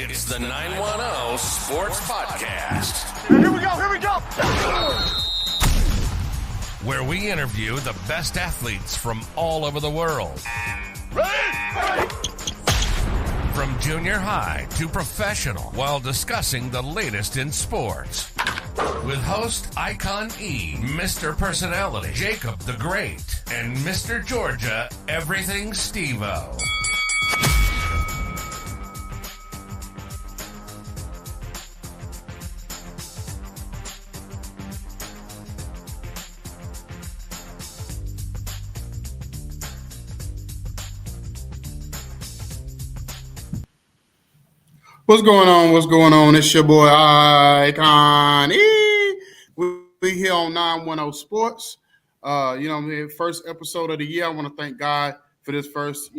It's the 910 Sports Podcast. Here we go. Where we interview the best athletes from all over the world. Ready? From junior high to professional, while discussing the latest in sports. With host Icon E, Mr. Personality, Jacob the Great, and Mr. Georgia, Everything Steve-O. What's going on? It's your boy Icon E. We here on 910 Sports. First episode of the year. I want to thank God for this first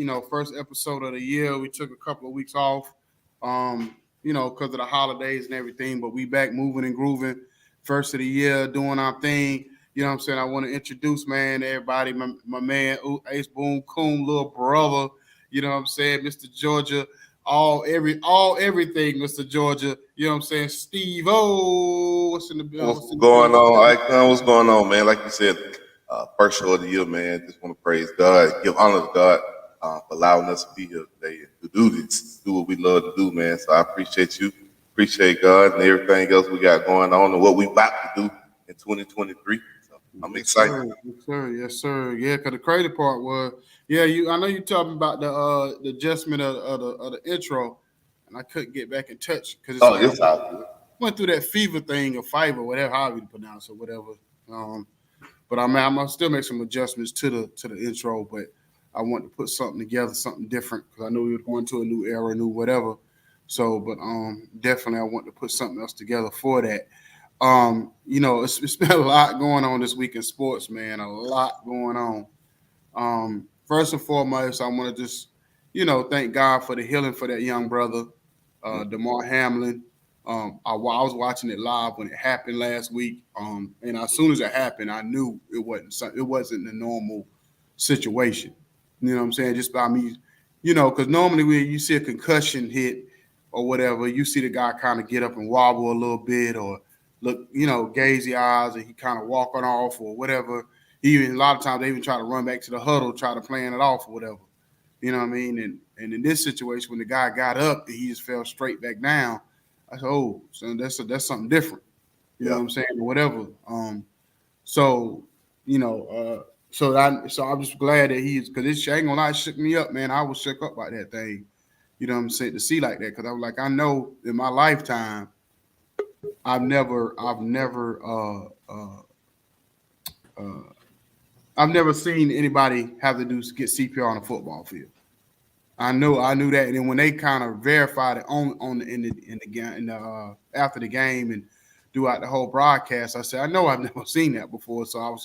episode of the year. We took a couple of weeks off, because of the holidays and everything, but we back moving and grooving. First of the year, doing our thing. You know what I'm saying? I want to introduce, everybody, my man, Ace Boom Coon, little brother, you know what I'm saying, Mr. Georgia. Everything, Mr. Georgia. You know what I'm saying? Steve-O, what's in the building? What's going on, Icon? What's going on, man? Like you said, first show of the year, man. Just want to praise God, give honor to God for allowing us to be here today and to do what we love to do, man. So I appreciate you, appreciate God and everything else we got going on and what we about to do in 2023. So I'm excited. Yes, sir. Yeah, because the crazy part was, I know you're talking about the adjustment of the intro, and I couldn't get back in touch because It's all good. Went through that fever thing or fiber, whatever, however you pronounce it, whatever. But I'm gonna still make some adjustments to the intro, but I want to put something together, something different, because I knew we were going to a new era, new whatever. So, but definitely I want to put something else together for that. It's been a lot going on this week in sports, man. A lot going on. First and foremost, I want to just, thank God for the healing for that young brother, Damar Hamlin. I was watching it live when it happened last week, and as soon as it happened, I knew it wasn't the normal situation. You know what I'm saying? Just by me, because normally when you see a concussion hit or whatever, you see the guy kind of get up and wobble a little bit or look, gazy eyes, and he kind of walking off or whatever. Even a lot of times they even try to run back to the huddle, try to plan it off or whatever. You know what I mean? And in this situation, when the guy got up and he just fell straight back down, I said, "Oh, so that's something different." You know what I'm saying? Or whatever. So I'm just glad that he's, because it ain't gonna lie, it shook me up, man. I was shook up by that thing. You know what I'm saying? To see like that, because I was like, I know in my lifetime, I've never seen anybody have to get CPR on a football field. I knew that, and then when they kind of verified it after the game and throughout the whole broadcast, I said, I know I've never seen that before. So I was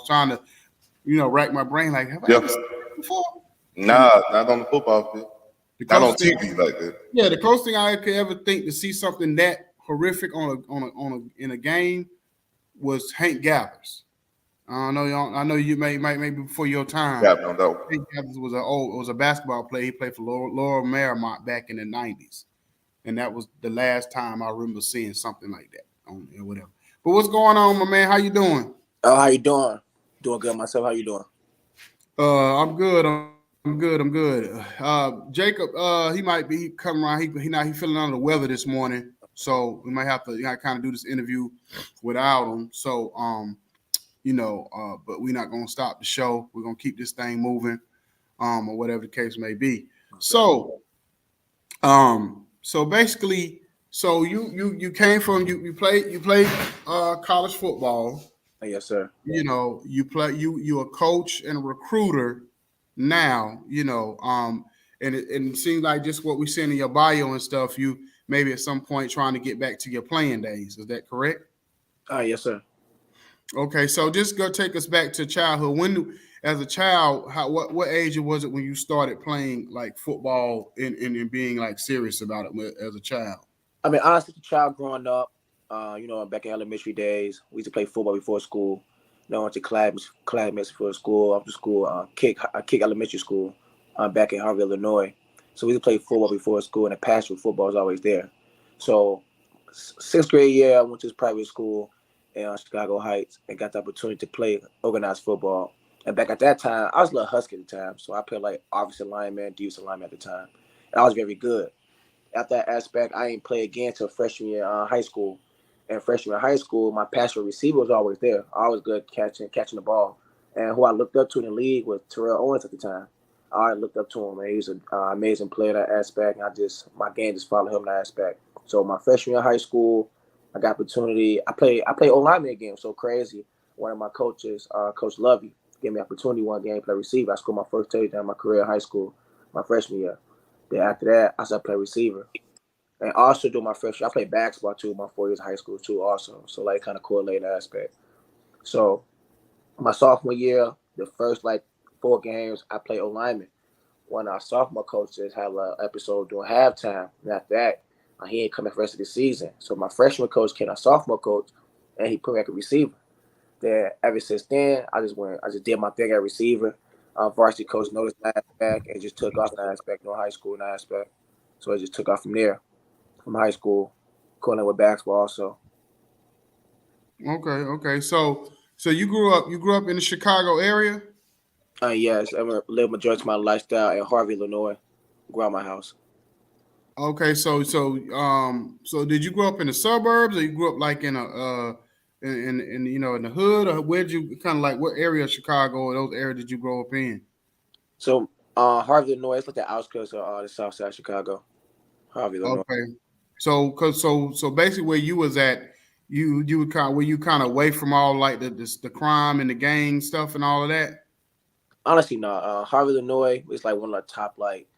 trying to, rack my brain, like, have I ever seen that before? Nah, not on the football field. Not on TV like that. Yeah, the closest thing I could ever think to see something that horrific in a game was Hank Gathers. I know you maybe before your time. Yeah, no. Hank Gathers was a basketball player. He played for Laurel Marymount back in the 90s, and that was the last time I remember seeing something like that or whatever. But what's going on, my man? How you doing? Oh, how you doing? Doing good myself. How you doing? I'm good. I'm good. Jacob, he might be coming around. He feeling under the weather this morning, so we might have to kind of do this interview without him. So but we're not gonna stop the show. We're gonna keep this thing moving, or whatever the case may be. Okay. So basically, you came from you played college football. Yes, sir. You a coach and a recruiter now. And it seems like just what we see in your bio and stuff. You maybe at some point trying to get back to your playing days. Is that correct? Yes, sir. Okay, so just go take us back to childhood. When, as a child, what age was it when you started playing like football and being like serious about it as a child? I mean, honestly, as a child growing up, back in elementary days, we used to play football before school. I went to class before school, after school, kick elementary school, back in Harvey, Illinois. So we used to play football before school, and the passion for football was always there. So sixth grade year, I went to this private school in Chicago Heights and got the opportunity to play organized football. And back at that time, I was a little husky at the time, so I played like offensive lineman, defensive lineman at the time. And I was very good. After that aspect, I ain't play again till freshman year high school. And freshman year high school, my passion for receiver was always there. I was good catching the ball. And who I looked up to in the league was Terrell Owens at the time. I looked up to him, and he was an amazing player in that aspect. And my game just followed him in that aspect. So my freshman year of high school, I got opportunity. I played O-lineman again. So crazy. One of my coaches, Coach Lovey, gave me opportunity one game to play receiver. I scored my first touchdown in my career in high school, my freshman year. Then after that, I started playing receiver. And also during my freshman year, I played basketball too, my 4 years of high school too also. So like kind of correlated that aspect. So my sophomore year, the first like 4 games, I played O-lineman. One of our sophomore coaches had an episode during halftime. And after that, he ain't come back for the rest of the season. So my freshman coach came our sophomore coach, and he put me at a receiver. Then ever since then, I just did my thing at receiver. Varsity coach noticed that aspect and just took off in that aspect, high school in that aspect. So I just took off from there, from high school, going with basketball also. Okay. So you grew up in the Chicago area? Yes, I lived majority of my lifestyle in Harvey, Illinois, around my house. Okay, so did you grow up in the suburbs, or you grew up like in a in in the hood, or where did you kind of like what area of Chicago or those areas did you grow up in? So Harvey, Illinois, it's like the outskirts of the South Side of Chicago. Harvey, Illinois. Okay, so basically where you was at, you were kind of away from all like the crime and the gang stuff and all of that. Honestly, no. Harvey, Illinois is like one of the top like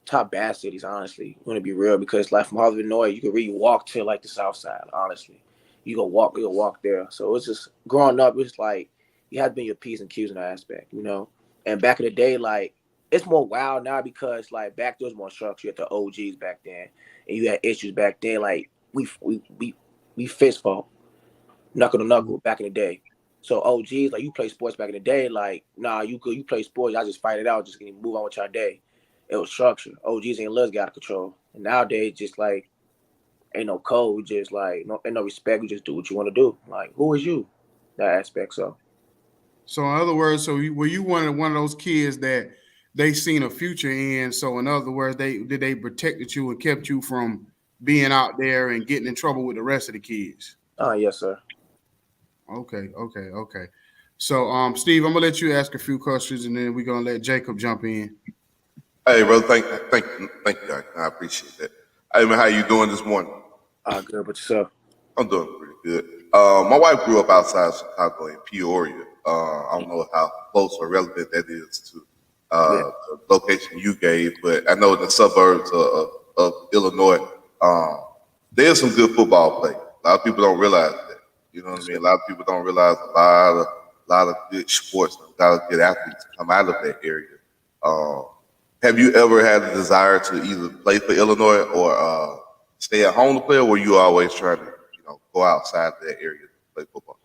top bad cities, honestly. You want to be real, because like from Harvey, Illinois, you can really walk to like the South Side, honestly. You go walk there. So it's just growing up, it's like you have to be your P's and Q's in that aspect, And back in the day, like it's more wild now, because like back there was more structure. You had the OGs back then, and you had issues back then. Like we fist fought, knuckle to knuckle back in the day. So OGs, like you play sports back in the day, like nah, you play sports, y'all just fight it out, just move on with your day. It was structure. OGs ain't let's get out of control. And nowadays, just like ain't no code, just like ain't no respect. We just do what you want to do. Like who is you? That aspect. So in other words, were you one of those kids that they seen a future in? So in other words, they protected you and kept you from being out there and getting in trouble with the rest of the kids? Yes, sir. Okay. So Steve, I'm gonna let you ask a few questions, and then we're gonna let Jacob jump in. Hey, brother, thank you. I appreciate that. Hey, man, how you doing this morning? Good, but yourself? I'm doing pretty good. My wife grew up outside Chicago in Peoria. I don't know how close or relevant that is to the location you gave, but I know in the suburbs of Illinois, there's some good football play. A lot of people don't realize that. You know what I mean? A lot of people don't realize a lot of good sports, a lot of good athletes come out of that area. Have you ever had a desire to either play for Illinois or stay at home to play, or were you always trying to, go outside that area to play football?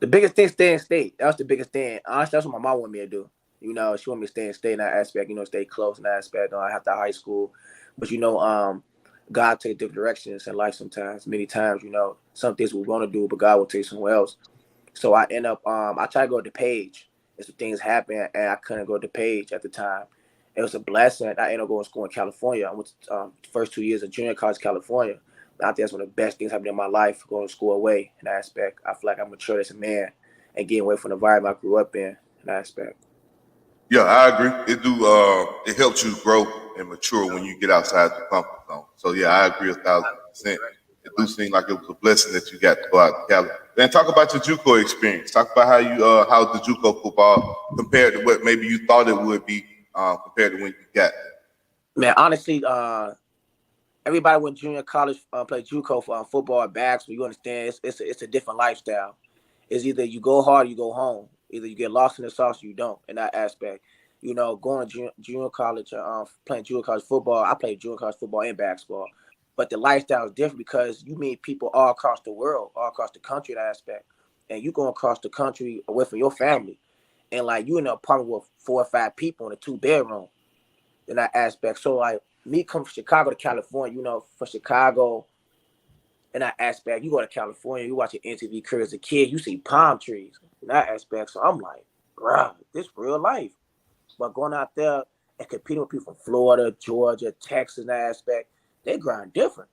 The biggest thing, stay in state. That was the biggest thing. Honestly, that's what my mom wanted me to do. She wanted me to stay in state in that aspect, stay close in that aspect. I have to high school. But, God take different directions in life sometimes. Many times, some things we want to do, but God will take somewhere else. So I end up, I tried to go to Page. And some things happened, and I couldn't go to Page at the time. It was a blessing. I ended up going to school in California. I went to the first 2 years of junior college in California. I think that's one of the best things happened in my life, going to school away in that aspect. I feel like I'm mature as a man and getting away from the environment I grew up in that aspect. Yeah, I agree. It helps you grow and mature when you get outside your comfort zone. So yeah, I agree 1,000%. It do seem like it was a blessing that you got to go out to Cali. Then talk about your JUCO experience. Talk about how the JUCO football compared to what maybe you thought it would be compared to when you got there. Man, honestly, everybody went junior college play JUCO for football and basketball. You understand? It's a different lifestyle. It's either you go hard or you go home. Either you get lost in the sauce or you don't. In that aspect, going to junior college, playing junior college football. I played junior college football and basketball, but the lifestyle is different because you meet people all across the world, all across the country. In that aspect, and you going across the country away from your family, and like you in an apartment with 4 or 5 people in a 2-bedroom. in that aspect. So like me come from Chicago to California, you know, from Chicago in that aspect, you go to California, you watch an MTV career as a kid, you see palm trees in that aspect. So I'm like, bruh, this real life. But going out there and competing with people from Florida, Georgia, Texas, in that aspect, they grind different.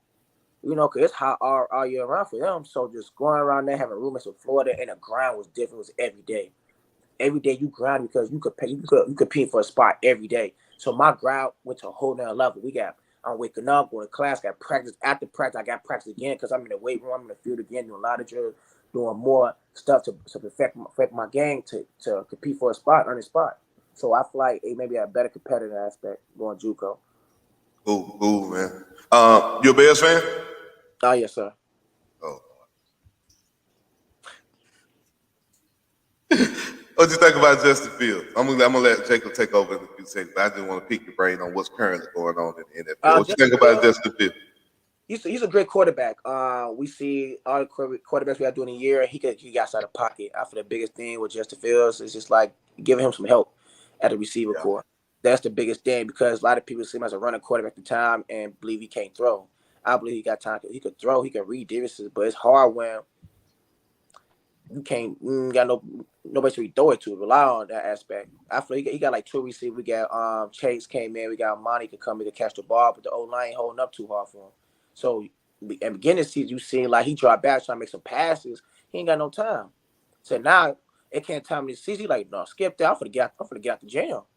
You know, because it's hot all year round for them. So just going around there having roommates in Florida and the grind was different. It was every day. Every day you grind because you compete for a spot every day. So my grind went to a whole nother level. I'm waking up, going to class, got practice. After practice, I got practice again because I'm in the weight room, I'm in the field again, doing a lot of drills, doing more stuff to perfect my game to compete for a spot, earn a spot. So I feel like it may be a better competitive aspect going JUCO. Cool, man. You a Bears fan? Oh yes, sir. Oh. What you think about Justin Fields? I'm gonna let Jacob take over in a few seconds, but I just want to pick your brain on what's currently going on in the NFL. What you think about Justin Fields? He's a great quarterback. We see all the quarterbacks we have doing a year. He got out of pocket. After the biggest thing with Justin Fields is just like giving him some help at the receiver core. That's the biggest thing because a lot of people see him as a running quarterback at the time and believe he can't throw. I believe he got time. He could throw. He can read defenses, but it's hard when you got nobody to throw it to. Rely on that aspect. I feel he got like two receivers. We got Chase came in. We got Monty could come in to catch the ball, but the O-line ain't holding up too hard for him. So at beginning of the season, you seen like he dropped back trying to make some passes. He ain't got no time. So now it can't time this season. He like, no, skip that. I'm gonna get out the jail.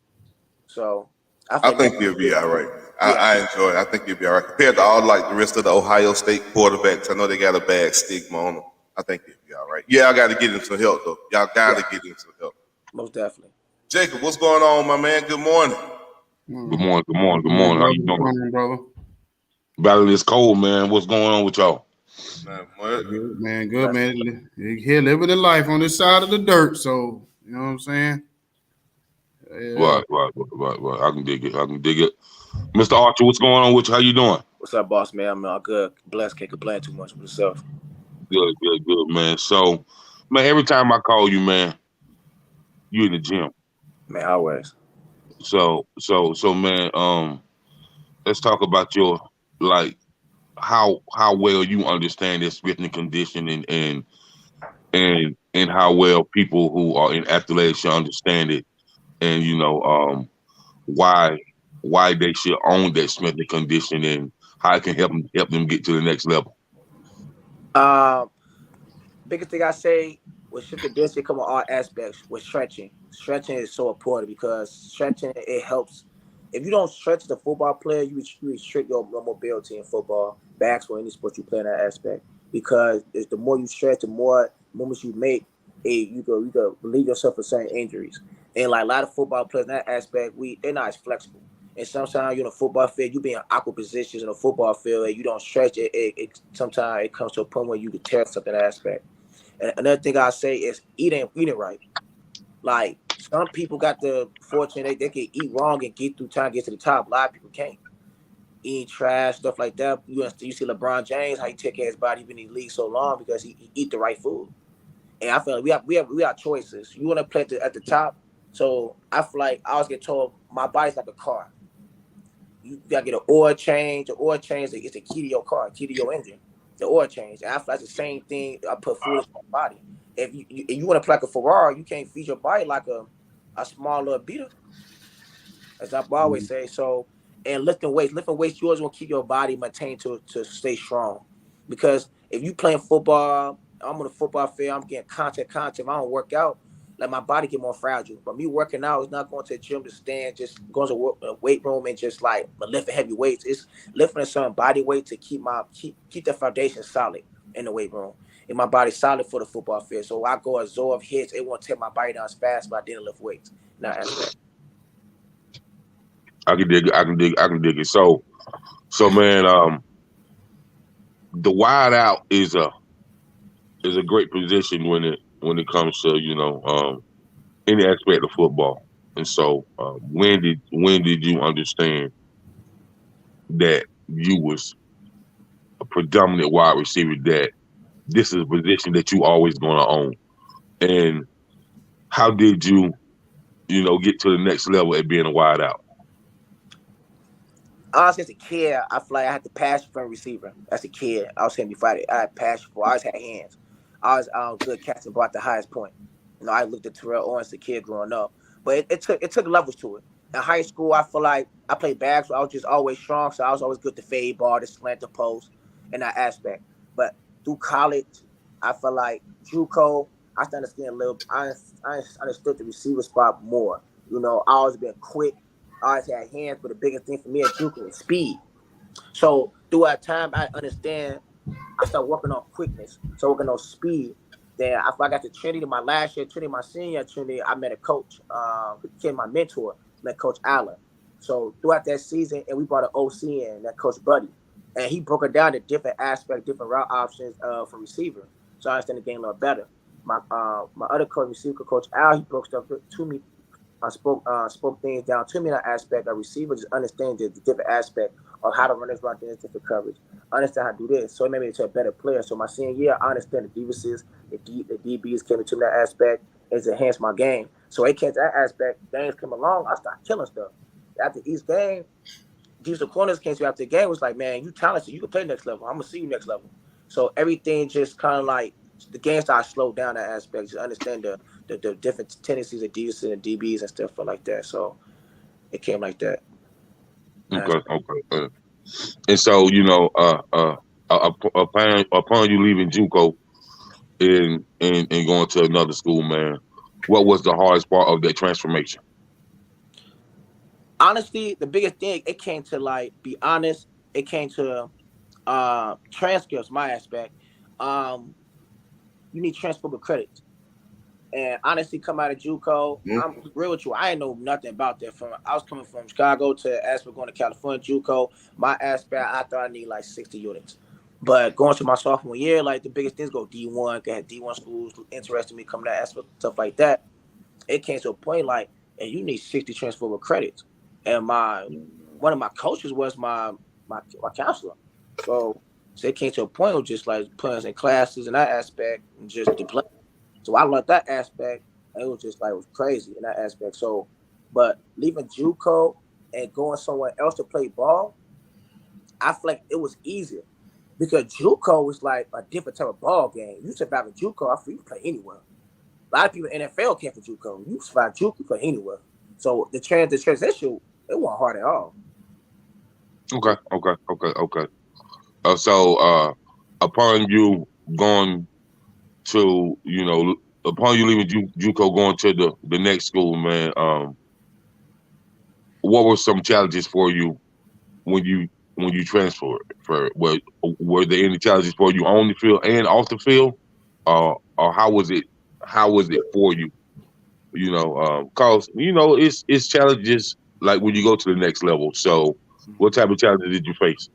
So I think he'll be all right. I enjoy it. I think he'll be all right compared to all like the rest of the Ohio State quarterbacks. I know they got a bad stigma on them. I think he'll be all right. Yeah, I got to get him some help though. Y'all got to get him some help. Most definitely. Jacob, what's going on, my man? Good morning. Good morning. How you doing, brother? Battle is cold, man. What's going on with y'all? Good, man. Here living the life on this side of the dirt. So you know what I'm saying? Yeah. Right. I can dig it. Mr. Archer, what's going on with you? How you doing? What's up, boss man? I'm good. Blessed. Can't complain too much with yourself. Good, man. So, man, every time I call you, man, you in the gym. Man, always. So, man, let's talk about your like how well you understand this written condition and how well people who are in athletics should understand it, and you know why they should own that strength and condition and how it can help them get to the next level. Biggest thing I say with strength and conditioning come on all aspects with stretching. Stretching is so important because stretching it helps. If you don't stretch as a football player, you restrict your mobility in football, basketball, any sport you play in that aspect. Because the more you stretch, the more movements you make, you go relieve yourself of certain injuries. And like a lot of football players in that aspect, they're not as flexible. And sometimes you're in a football field, you be in awkward positions in a football field, and you don't stretch it. Sometimes it comes to a point where you can tear something in that aspect. And another thing I say is eating right. Like some people got the fortune they can eat wrong and get through time, get to the top. A lot of people can't. Eat trash, stuff like that. You see LeBron James, how he take care of his body, he been in the league so long because he eat the right food. And I feel like we have choices. You want to play at the top. So I feel like I always get told my body's like a car. You gotta get an oil change. The oil change is the key to your car, key to your engine. The oil change. And I feel like the same thing. I put food in my body. If you want to play like a Ferrari, you can't feed your body like a small little beater. As I always say. So, and lifting weights, you always want to keep your body maintained to stay strong. Because if you playing football, I'm on a football field, I'm getting content. If I don't work out, like my body get more fragile. But me working out is not going to the gym to stand, just going to a weight room and just like lifting heavy weights. It's lifting some body weight to keep the foundation solid in the weight room. And my body's solid for the football field. So I go absorb hits, it won't tear my body down as fast, but I didn't lift weights. Not as bad. I can dig it. So man, the wide out is a great position when it comes to, you know, any aspect of football. And so when did you understand that you was a predominant wide receiver, that this is a position that you always gonna own? And how did you know, get to the next level at being a wide out? Honestly, as a kid, I feel like I had the passion for a receiver. As a kid, I was saying before I had passion for. I always had hands. I was good catching ball at the highest point. I looked at Terrell Owens as a kid growing up, but it took levels to it. In high school, I feel like I played bags, so I was just always strong. So I was always good to fade ball, to slant the post, in that aspect. But through college, I feel like JUCO, I started to get a little. I understood the receiver spot more. I always been quick. I always had hands, but the biggest thing for me at JUCO was speed. So throughout time, I understand. I started working on quickness, so working on speed. Then after I got to Trinity, my last year, Trinity, my senior year at Trinity, I met a coach, who became my mentor, met Coach Allen. So throughout that season, and we brought an OC in, that Coach Buddy, and he broke it down to different aspects, different route options for receiver. So I understand the game a little better. My other coach, receiver coach Al, he broke stuff to me. I spoke things down to me in that aspect. A receiver just understands the different aspect of how to run this route, this different coverage. I understand how to do this, so it made me into a better player. So my senior year, I understand the defenses, the DBs came into that aspect, it's enhanced my game. So it came to that aspect. Games come along, I started killing stuff. After each game, defensive corners came to me after the game, was like, man, you talented, you can play next level. I'm gonna see you next level. So everything just kind of like the game started slow down that aspect. Just understand the different tendencies of defenses and DBs and stuff like that. So it came like that. Okay, okay. And so, upon you leaving JUCO and going to another school, man, what was the hardest part of that transformation? Honestly, the biggest thing, it came to, like, be honest, it came to transcripts, my aspect. Um, you need transferable credits. And honestly, come out of JUCO, Mhm. I'm real with you. I ain't know nothing about that. I was coming from Chicago to aspect going to California, JUCO. My aspect, I thought I need like 60 units. But going to my sophomore year, like the biggest things go D1, had D1 schools interested in me coming to aspect, stuff like that. It came to a point like, and you need 60 transferable credits. And one of my coaches was my counselor. So it came to a point of just like putting us in classes and that aspect and just the play. So I learned that aspect. And it was just like it was crazy in that aspect. So, but leaving JUCO and going somewhere else to play ball, I feel like it was easier because JUCO was like a different type of ball game. You survive in JUCO, I feel you can play anywhere. A lot of people in NFL came from JUCO. You survive JUCO, you play anywhere. So the transition, it wasn't hard at all. Okay, okay, okay, okay. Upon you going to, upon you leaving JUCO, going to the next school, man, what were some challenges for you when you transferred? Were there any challenges for you on the field and off the field? Or how was it? How was it for you? Cause it's challenges like when you go to the next level. So, what type of challenges did you face?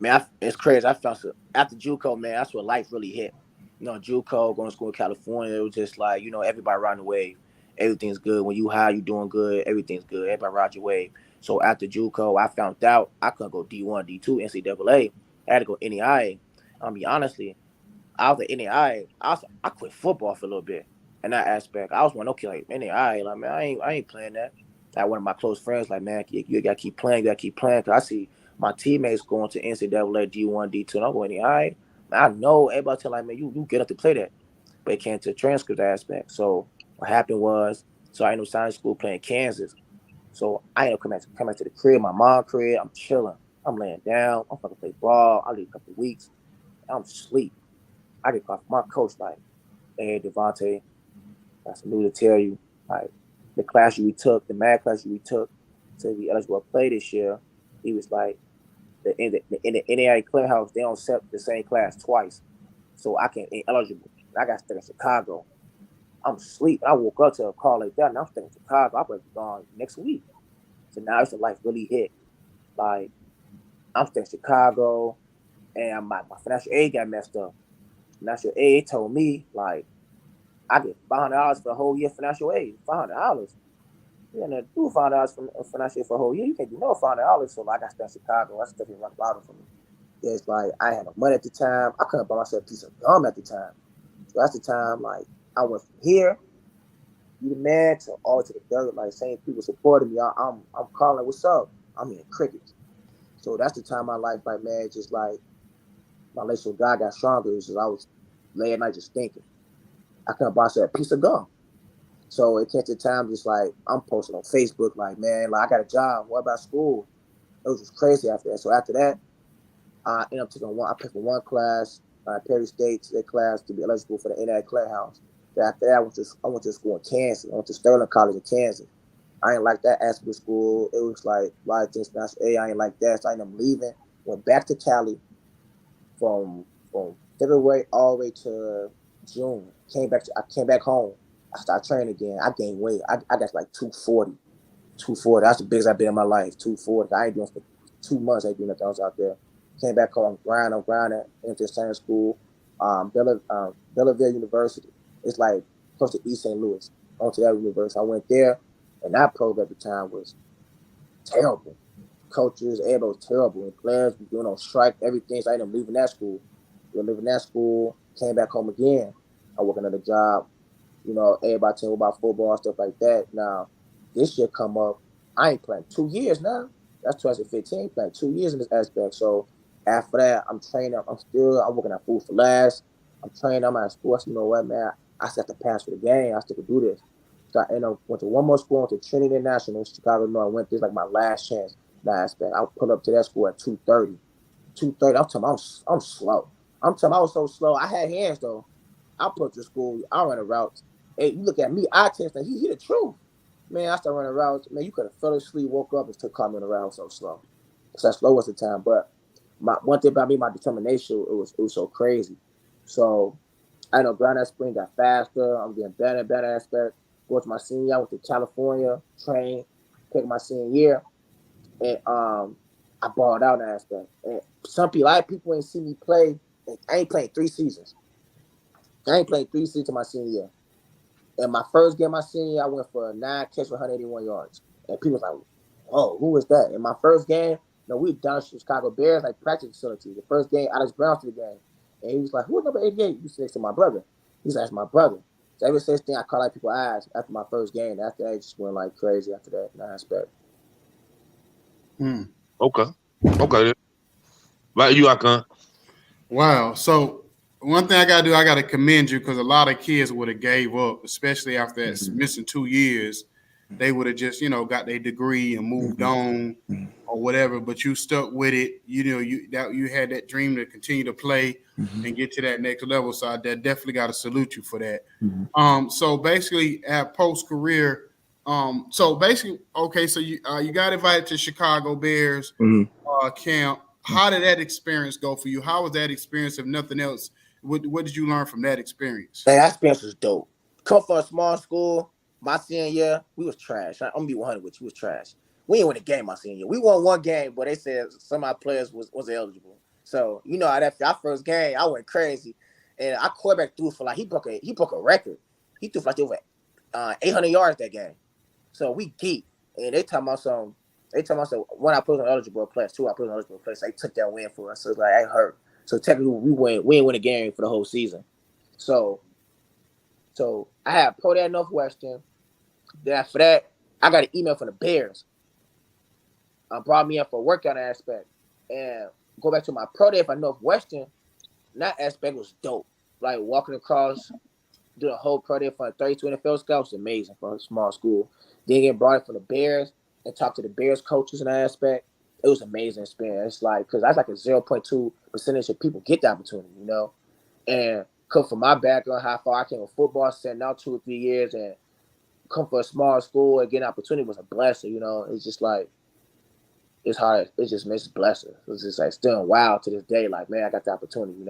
Man, it's crazy. I felt so after JUCO, man. That's where life really hit. JUCO, going to school in California, it was just like everybody riding the wave. Everything's good. When you high, you doing good. Everything's good. Everybody ride your wave. So after JUCO, I found out I couldn't go D1, D2, NCAA. I had to go NAIA. I'll be honestly, I was at NAIA. I quit football for a little bit. In that aspect, I was one okay, like NAIA, like man, I ain't playing that. Like one of my close friends, like man, you gotta keep playing, you gotta keep playing. Cause I see my teammates going to NCAA D1, D2, and I'm going NAIA. I know everybody tell like man, you get up to play that, but it came to the transcript aspect. So what happened was, so I ended up signing school playing Kansas. So I ended up coming back to the crib, my mom crib. I'm chilling. I'm laying down. I'm fucking play ball. I leave a couple of weeks. I'm asleep. I get called from my coach like, hey, Devante, got some new to tell you. Like, the class you retook, the math class you retook to be eligible to play this year, he was like, in the NAIA clubhouse, they don't set the same class twice. So I can't ain't eligible. I got stuck in Chicago. I'm asleep. I woke up to a call like that, and I'm stuck in Chicago. I'm supposed to be gone next week. So now it's the life really hit. Like, I'm stuck in Chicago, and my financial aid got messed up. Financial aid told me, like, I get $500 for the whole year financial aid. $500. You gonna do $500 for financial aid for a whole year? You can't do no $500. So like I got stuck in Chicago. That's stuff in rock bottom for me. It's like I had no money at the time. I couldn't buy myself a piece of gum at the time. So that's the time like I went from here, you the man, to all to the dirt. Like same people supporting me. I'm calling, what's up? I'm in crickets. So that's the time in my life, like, man, just like my relationship with God got stronger. Is I was laying at night just thinking. I couldn't buy a piece of gum. So it came to time just like I'm posting on Facebook, like, man, like I got a job. What about school? It was just crazy after that. So after that, I ended up taking I picked for one class, Perry State, that class to be eligible for the NAIA House. Then after that, I went to school in Kansas. I went to Sterling College in Kansas. I ain't like that aspect of school. It was like a lot of things. I ain't like that. So I ended up leaving. Went back to Cali from February all the way to June. I came back home. I started training again. I gained weight. I got like 240. 240. That's the biggest I've been in my life. 240. I ain't doing for 2 months. I ain't doing nothing else out there. Came back home. I'm grinding into science school. Belleville University. It's like close to East St. Louis. Onto that university. I went there, and that program at the time was terrible. Coaches, everybody was terrible. And players were doing on strike, everything. So I ended up leaving that school. Leaving that school, came back home again. I work another job. Everybody telling me about football and stuff like that. Now, this year come up, I ain't playing 2 years now. That's 2015, playing 2 years in this aspect. So after that, I'm training. I'm working at Food for Last. I'm training. I'm at sports. You know what, man? I still have to pass for the game. I still could do this. So I went to one more school, went to Trinity National, Chicago, Illinois. I went this like my last chance in that aspect. I put up to that school at 2:30. 2:30. I'm telling you, I'm slow. I'm telling you, I was so slow. I had hands though. I put to school. I ran a route. Hey, you look at me. I test that he the truth. Man, I started running routes. Man, you could have fell asleep, woke up, and still caught me on the route so slow. So slow was the time. But one thing about me, my determination, it was so crazy. So I know grind that spring got faster. I'm getting better and better aspect. Go to my senior year, I went to California, train, pick my senior year, and I balled out in that aspect. And a lot of people ain't seen me play. I ain't playing 3 seasons. I ain't played 3 seasons in my senior year. And my first game my senior year, I went for 9 catches for 181 yards. And people was like, "Oh, who was that?" In my first game, we down at Chicago Bears, like practice facility. The first game, Alex Brown to the game. And he was like, "Who's number 88?" You said, "Next to my brother." He's like, "That's my brother." So ever since then, I caught like people's eyes after my first game. After that, it just went like crazy after that in that aspect. Okay. Like you, Akon. Wow. So one thing I gotta do, I gotta commend you because a lot of kids would have gave up, especially after that missing 2 years. They would have just, got their degree and moved on or whatever. But you stuck with it. You had that dream to continue to play and get to that next level. So I definitely got to salute you for that. So basically, at post career, okay. So you got invited to Chicago Bears camp. How did that experience go for you? How was that experience? If nothing else, what did you learn from that experience? Hey, that experience was dope. Come from a small school, my senior year, we was trash. I'm gonna be 100 with you, we was trash. We didn't win a game my senior year. We won one game, but they said some of our players was eligible. So how that our first game, I went crazy, and our quarterback threw for like he broke a record. He threw for like over 800 yards that game. So we geeked, and they talking about some. One I put on eligible place, 2 I put on eligible place. They took that win for us. So it's like I hurt. So technically we didn't win a game for the whole season. So I had pro day at Northwestern. Then after that, I got an email from the Bears. Brought me in for a workout aspect. And go back to my pro day for Northwestern, that aspect was dope. Like walking across, doing a whole pro day for a 32 NFL scouts was amazing for a small school. Then getting brought in for the Bears and talk to the Bears coaches in that aspect. It was an amazing experience. Like, because that's like a 0.2% of people get the opportunity, And come from my background, how far I came with football, sitting out 2 or 3 years, and come from a small school and get an opportunity was a blessing. It's just like it's hard. It's just a blessing. It's just like still wild to this day. Like, man, I got the opportunity.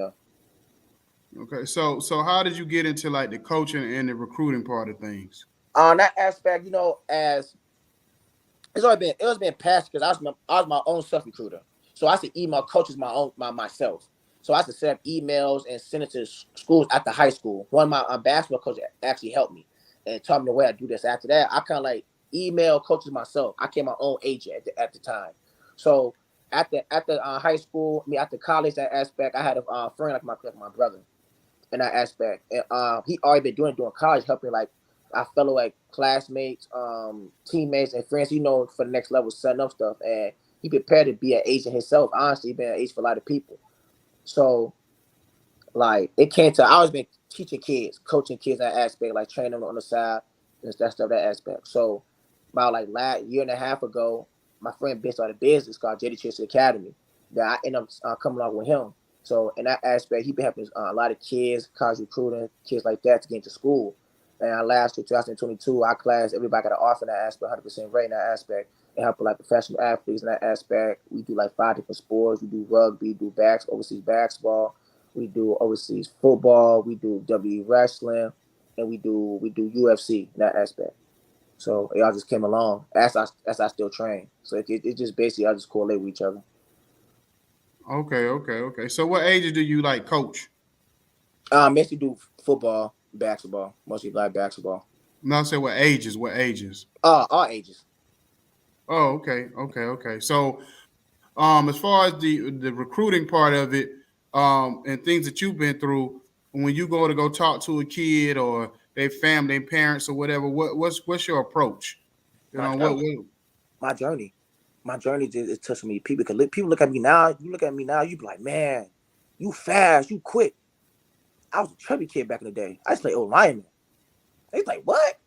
Okay, so how did you get into like the coaching and the recruiting part of things? On that aspect, as it was been passed because I was my own self recruiter. So I used to email coaches myself. So I used to set up emails and send it to schools at the high school. One of my basketball coaches actually helped me and taught me the way I do this. After that, I kind of like email coaches myself. I became my own agent at the time. So at the high school, after college, that aspect, I had a friend like my brother in that aspect. And he already been during college, helping like our fellow like classmates, teammates, and friends, for the next level, setting up stuff. And he prepared to be an agent himself. Honestly, he been an agent for a lot of people. So like it came to I always been teaching kids, coaching kids that aspect, like training them on the side, and that stuff, that aspect. So about like last year and a half ago, my friend Ben started a business called JD Chase Academy that I ended up coming along with him. So in that aspect, he been helping a lot of kids, college recruiting, kids like that to get into school. And last year, 2022, our class, everybody got an offer in that aspect, 100% rate in that aspect, and helping like professional athletes in that aspect. We do like 5 different sports. We do rugby, do overseas basketball, we do overseas football, we do WWE wrestling, and we do UFC in that aspect. So y'all just came along as I still train. So it just basically I just correlate with each other. Okay. So what ages do you like coach? Mostly do football, basketball, mostly like basketball. No, I said what ages? What ages? All ages. Oh, okay. So, as far as the recruiting part of it, and things that you've been through, when you go talk to a kid or their family, their parents, or whatever, what's your approach? You My know journey. My journey. My journey is touching me. People look at me now. You look at me now. You be like, man, you fast, you quick. I was a chubby kid back in the day. I used to play old lineman. They like, what?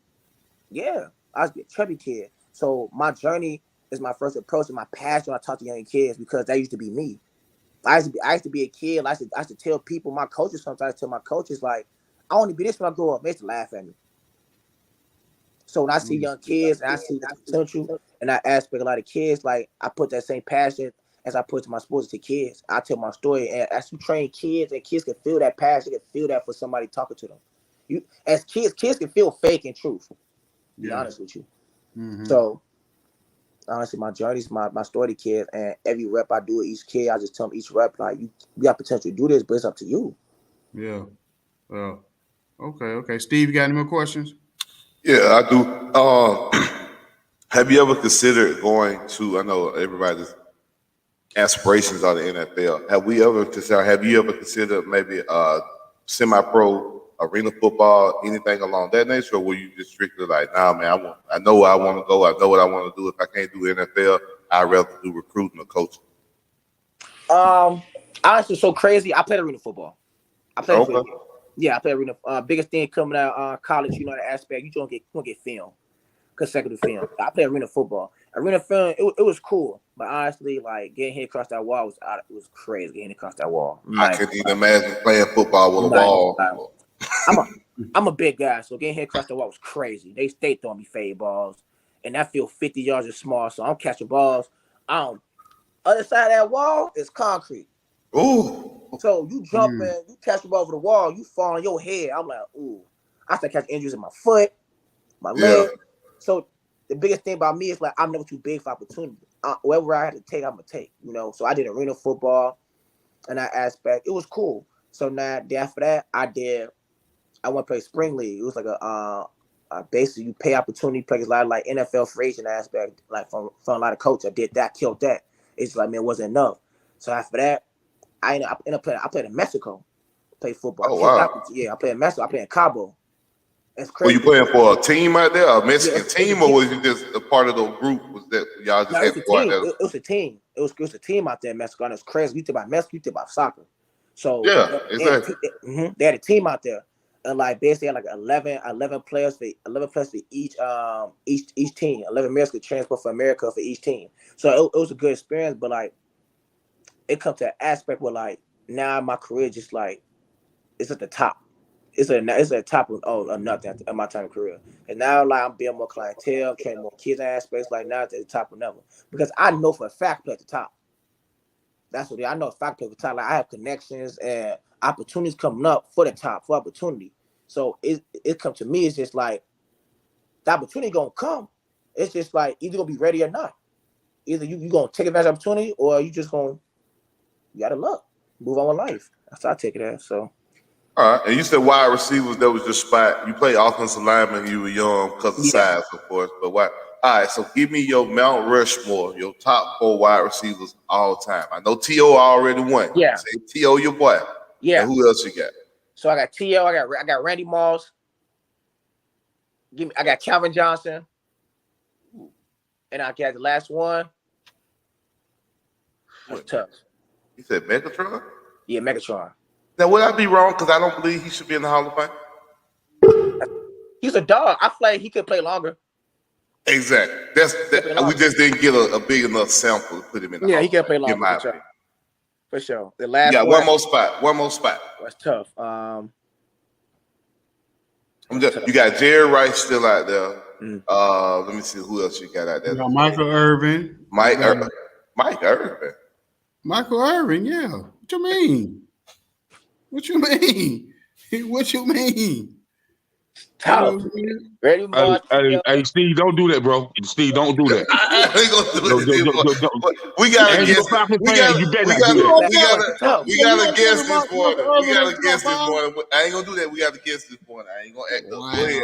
Yeah, I was a chubby kid. So my journey is my first approach and my passion when I talk to young kids because that used to be me. I used to be a kid. I used to tell people, my coaches sometimes tell my coaches like, I want to be this when I grow up. They used to laugh at me. So when I see young kids and I see the potential and I aspect a lot of kids, like I put that same passion as I put to my sports to kids. I tell my story and as you train kids and kids can feel that passion, can feel that for somebody talking to them. You as kids can feel fake and truth. To be honest with you. Mm-hmm. So honestly, my journey is my story to kids, and every rep I do with each kid, I just tell them each rep like you got potential to do this, but it's up to you. Yeah. Okay. Steve, you got any more questions? Yeah, I do. Have you ever considered going to? I know everybody's aspirations are the NFL. Have you ever considered maybe semi-pro arena football, anything along that nature, or were you just strictly like, nah, man, I know where I want to go. I know what I want to do. If I can't do NFL, I'd rather do recruiting or coaching. Honestly, so crazy. I played arena football. I played Okay. I played arena. Biggest thing coming out college, you know, the aspect you don't get film, consecutive film. I played arena football. Arena film, it was cool, but honestly, like getting hit across that wall was crazy. Getting across that wall, I couldn't even imagine playing football with a ball. I'm a big guy, so getting hit across the wall was crazy. They stay throwing me fade balls, and that field 50 yards is small, so I'm catching balls. Other side of that wall is concrete. Ooh. So you jumping, you catch the ball over the wall, you fall on your head. I'm like, ooh. I start catching injuries in my foot, my leg. So the biggest thing about me is like I'm never too big for opportunity. Wherever I had to take, I'm gonna take. You know. So I did arena football, and that aspect, it was cool. So now after that, I went to play spring league. It was like basically you pay opportunity, play a lot of like NFL free agent aspect, like from a lot of coaches. I did that, killed that. It's like man, it wasn't enough. So after that, I played in Mexico, played football. Oh wow! I played in Mexico. I played in Cabo. That's Were crazy. you playing for a team out there, a Mexican team, or was you just a part of the group? Was that y'all just had to go out there? It was a team. It was a team out there in Mexico, and it was crazy. You think about Mexico, you think about soccer. So yeah, exactly. They had a team out there, and like basically had like 11 players for each team. 11 Americans could transport for America for each team. So it was a good experience, but like it comes to an aspect where like now my career just like it's at the top. It's at the top of nothing at my time of career. And now like I'm building more clientele, I'm training more kids in aspects. Like now it's at the top of never. Because I know for a fact I play at the top. That's what I know for a fact I play at the top. Like I have connections and opportunities coming up for the top, for opportunity. So it comes to me, it's just like the opportunity gonna come. It's just like either gonna be ready or not. Either you gonna take advantage of opportunity or you just gonna you gotta luck. Move on with life. That's how I take it as. So all right, and you said wide receivers, that was your spot. You played offensive lineman, you were young because of size, of course. But why? All right, so give me your Mount Rushmore, your top 4 wide receivers all time. I know T.O. already won. Yeah. Say T.O. your boy. Yeah. And who else you got? So I got T.O., I got Randy Moss. I got Calvin Johnson. And I got the last one. That's tough. You said Megatron? Yeah, Megatron. Now, would I be wrong? Because I don't believe he should be in the Hall of Fame. He's a dog. I feel like he could play longer. Exactly. We just didn't get a big enough sample to put him in the Hall he can of play Fame, longer. For sure. The last one more spot. One more spot. That's tough. You got Jerry Rice still out there. Let me see who else you got out there. You got Michael Irvin. Mike Irvin. Michael Irvin, yeah. What you mean? What you mean? What you mean? Tough. Ready, hey, Steve, don't do that, bro. Steve, don't do that. I ain't gonna do it anymore. We gotta guess. We gotta guess this morning. We gotta guess this morning. I ain't gonna do that. We gotta guess this morning. I ain't gonna act up. Go ahead.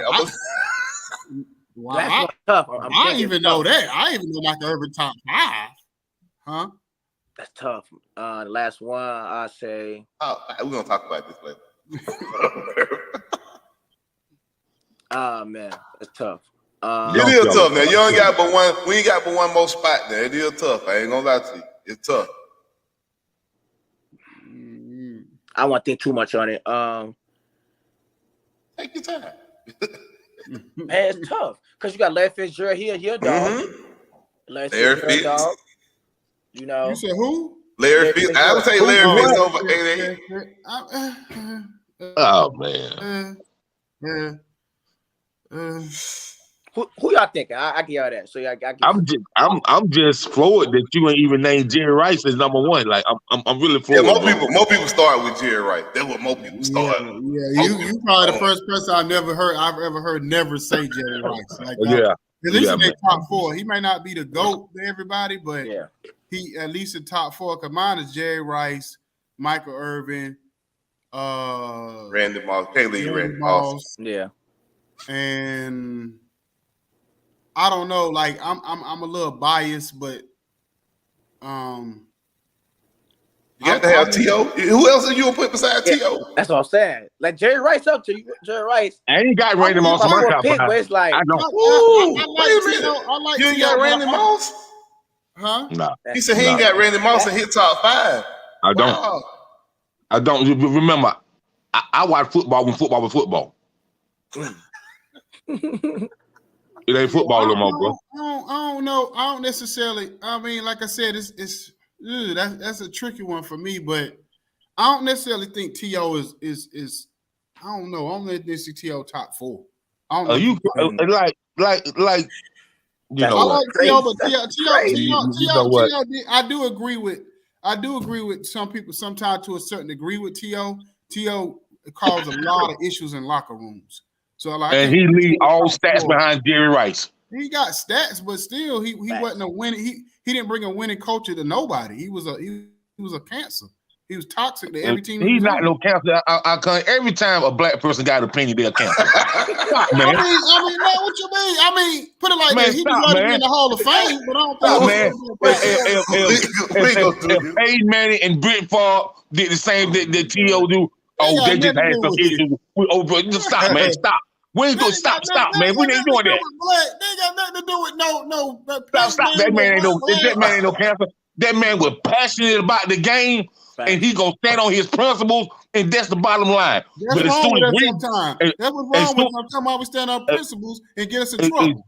Wow. That's tough. I didn't even know that. I didn't even know Michael Irvin top 5. Huh? That's tough. The last one, I say. Oh, we're gonna talk about this later. Oh man, that's tough. It is tough now. You only got but one. We ain't got but one more spot there. It is tough. I ain't gonna lie to you. It's tough. I won't think too much on it. Take your time. Man, it's tough because you got Larry Fitzgerald here. He a dog. Larry Fitzgerald, dog. You know. You said who? Larry Fitz. I would say Larry Fitz over 88. Oh man. Who y'all thinking? I give y'all that. So I'm just floored that you ain't even named Jerry Rice as number one. Like I'm really floored. Yeah, more people start with Jerry Rice. That's what more people start. Yeah, you probably the first person I've ever heard never say Jerry Rice. Like yeah. At least in the top 4. He may not be the GOAT to everybody, but he at least in top 4. Because mine is Jerry Rice, Michael Irvin, Randy Moss, Randy Moss. Yeah. And I don't know, like I'm a little biased, but you have to have T.O. Who else are you gonna put beside T.O.? That's what I'm saying. Like Jerry Rice up to you. Jerry Rice. I ain't got Randy Moss on my top 5. It's like I don't. I like you ain't got Randy Moss? Huh? Nah. He said he ain't got Randy Moss in his top 5. I don't. Wow. I don't. Remember, I watch football when football was football. It ain't football no more, bro. I don't know. I don't necessarily. I mean, like I said, that's a tricky one for me. But I don't necessarily think T.O. is. I don't know. I don't necessarily see T.O. top 4. I don't know. You like. You know I what? like T.O., but T.O. I do agree with some people sometimes to a certain degree with T.O. T.O. caused a lot of issues in locker rooms. So like, and he lead all stats behind Jerry Rice. He got stats, but still, he wasn't a winning. He didn't bring a winning culture to nobody. He was a cancer. He was toxic to every team. He's not no cancer. I can't. Every time a black person got an opinion, they're a cancer. Stop, man. I mean, no, what you mean? I mean, put it like man, that. He deserves to be in the Hall of Fame, but I don't think. If Peyton Manning and Brett Favre did the same that T.O. do, they just had some issues. Just stop, man. Stop. We ain't gonna stop, man. We ain't doing that. They ain't got nothing to do with no. Stop. That man ain't no cancer. That man was passionate about the game, and he gonna stand on his principles, and that's the bottom line. That's wrong with that sometimes. That's what's wrong with sometimes we stand on principles and get us in trouble.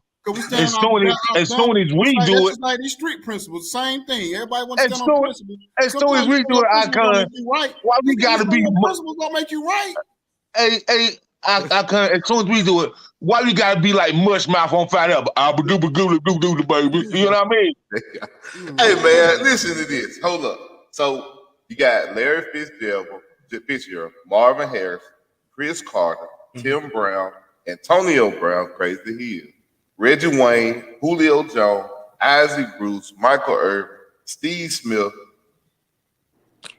As soon as we do it, like these street principles, same thing. Everybody wants to stand on principles. As soon as we do it, Icon, why we gotta be principles gonna make you right? Hey. I can't. As soon as we do it, why you gotta be like mush mouth on fire up? Baby. You know what I mean? Hey man, listen to this. Hold up. So you got Larry Fitzgerald, Marvin Harris, Chris Carter, Tim Brown, Antonio Brown, Crazy Hill, Reggie Wayne, Julio Jones, Isaac Bruce, Michael Irvin, Steve Smith.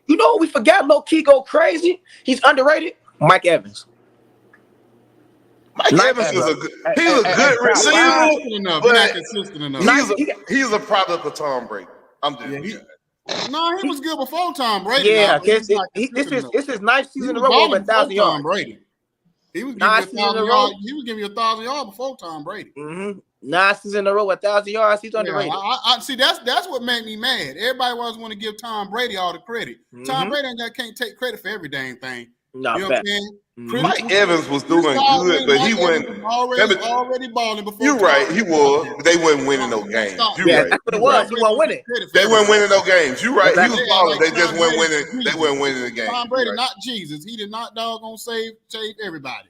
You know what we forgot? Low key go crazy. He's underrated. Mike Evans. Mike Evans is a good receiver, but not consistent enough. He's a product of Tom Brady. I'm just no, he was good before Tom Brady. Yeah, it's his ninth season in a row over 1,000 yards. Brady. He was giving 9 you seasons in a 1,000 row. yards. He was giving you 1,000 yards before Tom Brady. 9 seasons in a row, 1,000 yards. He's underrated. I see. That's what made me mad. Everybody always want to give Tom Brady all the credit. Tom Brady can't take credit for every dang thing. No, you know what I'm saying? Mike Evans was doing good, but he wasn't already balling before. You're right, he was. But they wasn't winning no games. You're right. That's what it was. He wasn't winning. They weren't winning no games. You're right. He was balling. They just weren't winning. They weren't winning the game. Tom Brady, not Jesus. He did not doggone save everybody.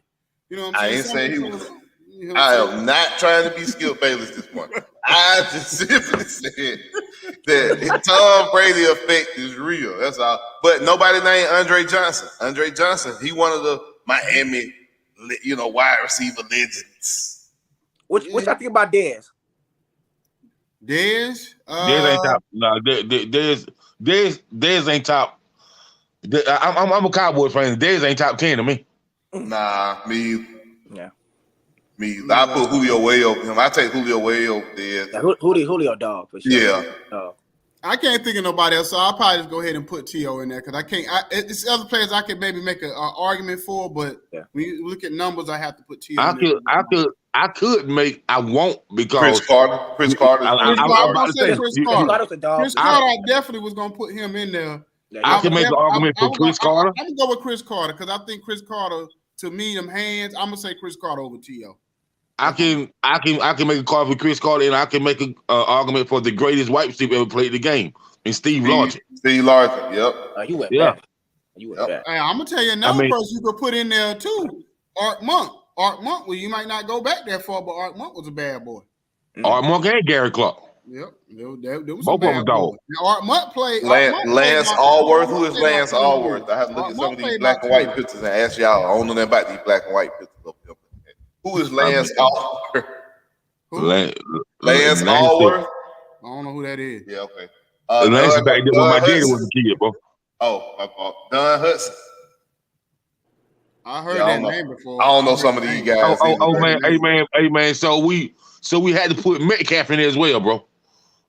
You know what I'm saying? I ain't say he was. I am not trying to be Skip Bayless this morning. I just simply said that Tom Brady effect is real. That's all. But nobody named Andre Johnson. Andre Johnson, he one of the Miami, wide receiver legends. What y'all think about Dez? Dez? Dez ain't top. No, Dez ain't top. I'm a Cowboys fan. Dez ain't top 10 to me. Nah, me. Yeah. Me, I put Julio way over him. I take Julio way over there. Yeah, Julio dog for sure. Yeah. I can't think of nobody else, so I'll probably just go ahead and put T.O. in there because I can't. It's other players I could maybe make an argument for, but when you look at numbers, I have to put T.O. in there. I could make. I won't because Chris Carter. Chris Carter, I definitely was gonna put him in there. I can make an argument for Chris Carter. I'm gonna go with Chris Carter because I think Chris Carter, to me, them hands. I'm gonna say Chris Carter over T.O. I can make a call for Chris Carter, and I can make an argument for the greatest wide receiver ever played the game, and Steve Largent. Steve Largent, yep. You went back. You went back. Hey, I'm gonna tell you another person you could put in there too. Art Monk. Well, you might not go back that far, but Art Monk was a bad boy. Art Monk and Gary Clark. Yep, there was both of them dogs. Art Monk played. Lance Allworth. Who is Lance Allworth? I have to look at some of these black and white pictures and ask y'all. I don't know nothing about these black and white pictures. Who is Lance Allworth? Lance Allworth? I don't know who that is. Yeah, okay. Lance back there when my daddy was a kid, bro. Oh, my fault. Don Hudson. I heard that name before. I don't know some of these guys. Oh man, hey man. So we had to put Metcalf in there as well, bro.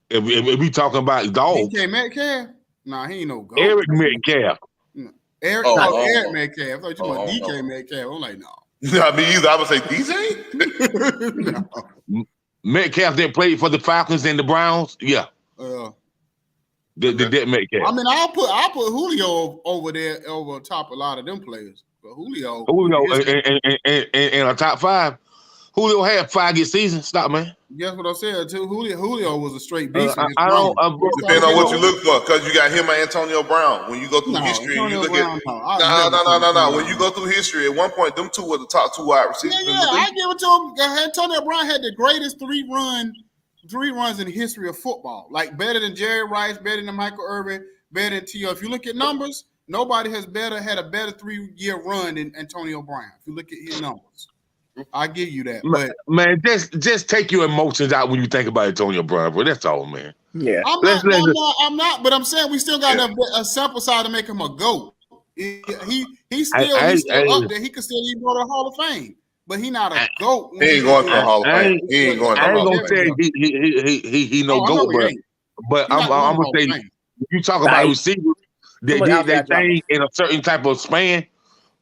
If we talking about dogs. DK Metcalf? Nah, he ain't no goat. Eric Metcalf. Eric Metcalf. I thought you were DK Metcalf. I'm like, no. I mean, either I would say DJ. No. Metcalf that played for the Falcons and the Browns. Yeah. That Metcalf. I mean, I'll put Julio over there over top a lot of them players. But Julio in a top 5. Julio had 5-year season. Stop, man. Guess what I said too? Julio was a straight beast. Depending on what you look for, because you got him and Antonio Brown. When you go through history, you look at no. When you go through history, at one point, them two were the top 2 wide receivers. Yeah, I give it to him. Antonio Brown had the greatest 3 runs in the history of football. Like better than Jerry Rice, better than Michael Irvin, better than T.O. If you look at numbers, nobody has had a better 3-year run than Antonio Brown. If you look at his numbers. I give you that, but man, just take your emotions out when you think about Antonio Brown, bro. That's all, man. Yeah, I'm not. But I'm saying we still got a sample size to make him a GOAT. He's still up there. He could still even go to the Hall of Fame, but he's not a GOAT. He ain't going to the Hall of Fame. He ain't going to the Hall of Fame. I ain't gonna say he no GOAT, but I'm gonna say you talk about receivers that change in a certain type of span.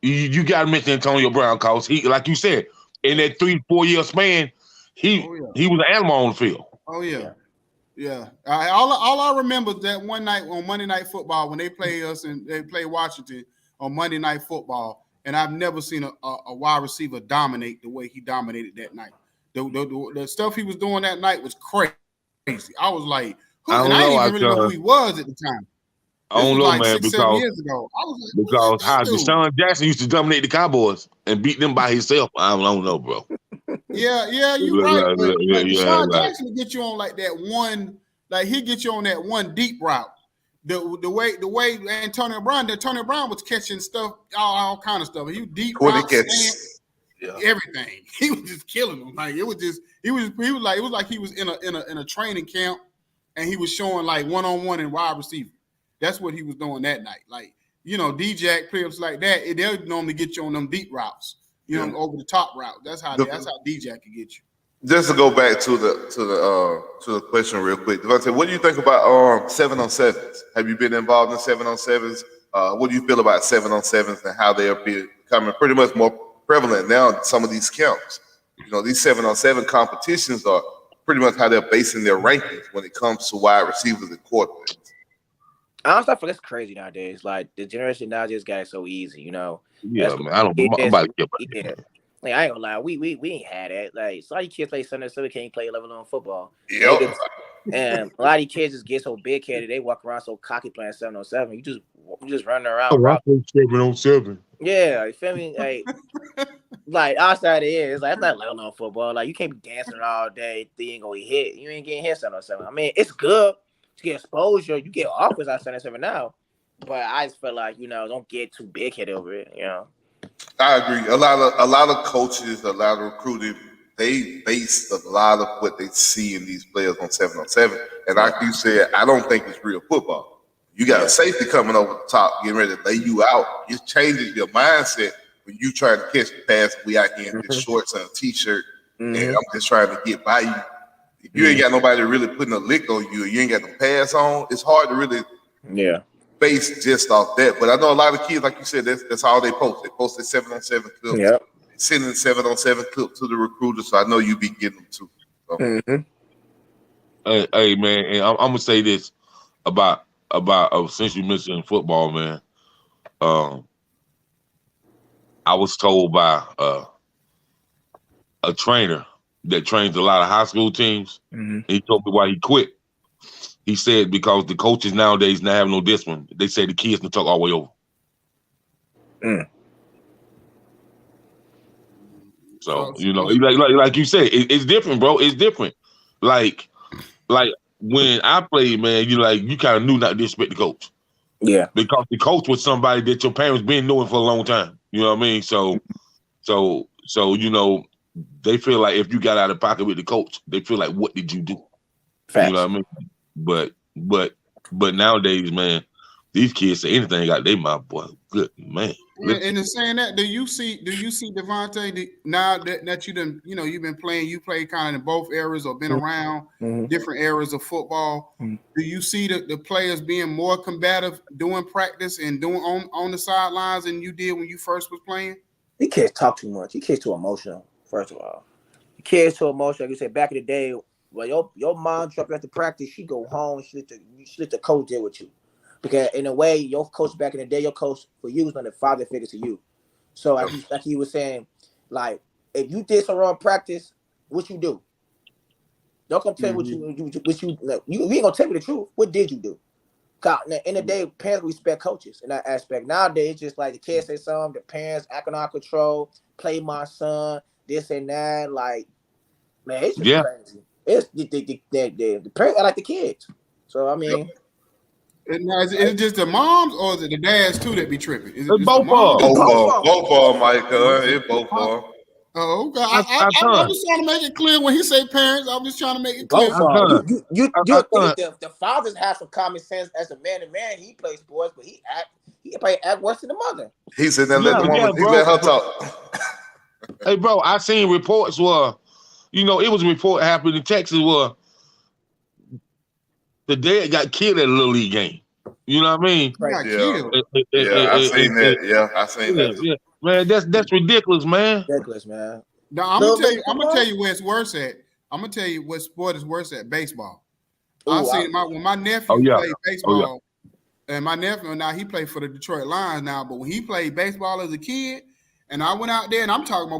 You got to mention Antonio Brown because he, like you said, in that 3-4 year span, he was an animal on the field. Oh yeah. All I remember is that one night on Monday Night Football when they played us and they played Washington on Monday Night Football, and I've never seen a wide receiver dominate the way he dominated that night. The stuff he was doing that night was crazy. I was like, I didn't even really know who he was at the time. I don't know, man, 6-7 years ago. I was like, because how Deshaun Jackson used to dominate the Cowboys and beat them by himself. I don't know, bro. Yeah, you're right. But Deshaun Jackson will get you on like that one, like he get you on that one deep route. The way Antonio Brown was catching stuff, all kind of stuff. He was deep route, everything. He was just killing them. Like it was like he was in a training camp, and he was showing like 1-on-1 and wide receiver. That's what he was doing that night. Like, D-Jack players like that, they'll normally get you on them deep routes, over the top route. That's how D-Jack can get you. Just to go back to the question real quick, Devontae, what do you think about 7-on-7s? Have you been involved in 7-on-7s? What do you feel about 7-on-7s and how they are becoming pretty much more prevalent now in some of these camps. You know, these 7-on-7 competitions are pretty much how they're basing their rankings when it comes to wide receivers and quarterbacks. Honestly, I feel it's crazy nowadays. Like the generation now just got it so easy, you know. Yeah, man. I'm about to get yeah. Like, I ain't gonna lie, we ain't had that. Like, so all you kids play Sunday, so they can't play level on football. Yep. And a lot of these kids just get so big headed, they walk around so cocky playing 7-on-7. You just running around. 7-on-7. Yeah, you feel me? Like outside the air, it's like it's not level on football. Like you can't be dancing all day, you ain't gonna get hit. You ain't getting hit 7-on-7. I mean, it's good to get exposure. You get offers out 7-on-7 now, but I just feel like don't get too big headed over it. I agree. A lot of coaches, a lot of recruiting, they base a lot of what they see in these players on 7-on-7. And like you said, I don't think it's real football. You got a safety coming over the top, getting ready to lay you out. It changes your mindset when you try to catch the pass. We out here in just shorts and a t-shirt, and I'm just trying to get by you. If you ain't got nobody really putting a lick on you, you ain't got no pass on, it's hard to really base just off that. But I know a lot of kids, like you said, that's all they post. They post their 7-on-7 clips. Yep. Sending 7-on-7 clips to the recruiter, so I know you be getting them too. So. Hey man, and I'm gonna say this about since you mentioned football, man. I was told by a trainer that trains a lot of high school teams. He told me why he quit. He said because the coaches nowadays now have no discipline. They say the kids can talk all the way over. So like you said, it's different, bro. It's different. Like when I played, man, you kind of knew not to disrespect the coach. Yeah, because the coach was somebody that your parents been knowing for a long time. You know what I mean? So they feel like if you got out of pocket with the coach, they feel like, what did you do? Facts. You know what I mean? But nowadays, man, these kids say anything got their mouth, boy. Good man. And in saying that, do you see Devontae now that you've been playing, you play kind of in both eras or been around different eras of football? Do you see the players being more combative doing practice and doing on the sidelines than you did when you first was playing? These kids talk too much. These kids too emotional. First of all, the kids too emotional. Like you said, back in the day, well, your mom dropped you after practice, she go home, she let the coach deal with you. Because in a way, your coach back in the day, your coach for you was like the father figure to you. So like he was saying, like if you did some wrong practice, what you do? Don't come tell me you ain't gonna tell me the truth. What did you do? Cause in the day, parents respect coaches in that aspect. Nowadays, it's just like the kids say something, the parents acting out of control, play my son, this and that. Like, man, it's just crazy. It's the parents are like the kids. So I mean. Is it just the moms or is it the dads too that be tripping? Is it just both the moms? Both of them, Mike. It's both of them. Oh, okay. I'm just trying to make it clear when he say parents. I'm just trying to make it clear. You think the fathers have some common sense as a man. He plays sports, but he probably act worse than the mother. He said that let the woman. He let her talk. Hey, bro, I seen reports where, it was a report happened in Texas where the dad got killed at a little league game. You know what I mean? Right. I seen that. Yeah, I seen that. Yeah. Man, that's ridiculous, man. Ridiculous, man. Now I'm gonna tell you where it's worse at. I'm gonna tell you what sport is worse at: baseball. I seen when my nephew played baseball, and my nephew now he played for the Detroit Lions now. But when he played baseball as a kid, and I went out there, and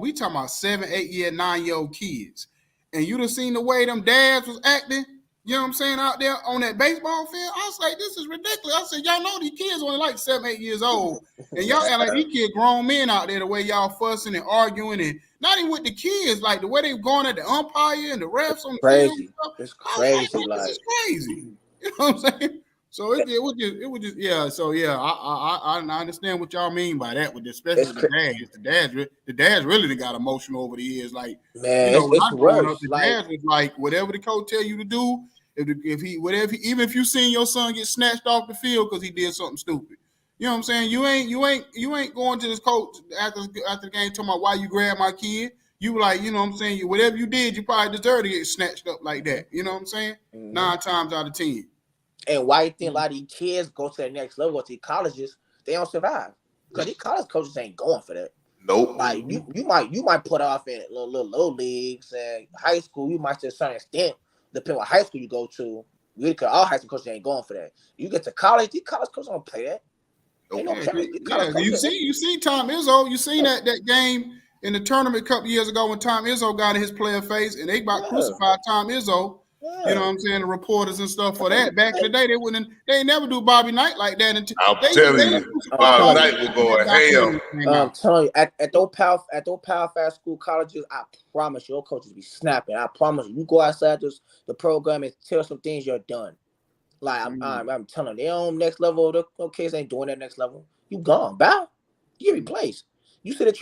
we talking about 7, 8 year, 9-year-old kids, and you'd have seen the way them dads was acting. You know what I'm saying, out there on that baseball field? I was like, this is ridiculous. I said, y'all know these kids only like 7, 8 years old. And y'all act like these kids grown men out there the way y'all fussing and arguing and not even with the kids, like the way they going at the umpire and the refs on the crazy. Field. It's crazy. This is crazy. You know what I'm saying? So it was just yeah. So yeah, I understand what y'all mean by that, with especially with the dads really got emotional over the years. Like, man, it's worse. The dads was like, whatever the coach tell you to do, even if you seen your son get snatched off the field because he did something stupid, you know what I'm saying? You ain't going to this coach after the game talking about why you grabbed my kid. You like, you know what I'm saying? Whatever you did, you probably deserve to get snatched up like that. You know what I'm saying? 9 times out of 10. And why you think a lot of these kids go to the next level, go to colleges, they don't survive. Because these college coaches ain't going for that. Nope. Like you might put off in little low leagues and high school. You might to a certain extent, depending what high school you go to. Because all high school coaches ain't going for that. You get to college, these college coaches don't play that. Ain't no You see Tom Izzo. You seen that game in the tournament a couple years ago when Tom Izzo got in his player face and they about crucified Tom Izzo. Yeah. You know what I'm saying? The reporters and stuff for that. Back in the day, they ain't never do Bobby Knight like that. I'm telling you, Bobby Knight was going ham. I'm telling you, at those power fast school colleges, I promise your coaches be snapping. I promise you go outside the program and tell some things you're done. Like I'm telling you, they on next level. The kids ain't doing that next level. You gone, bow. You get replaced. You see the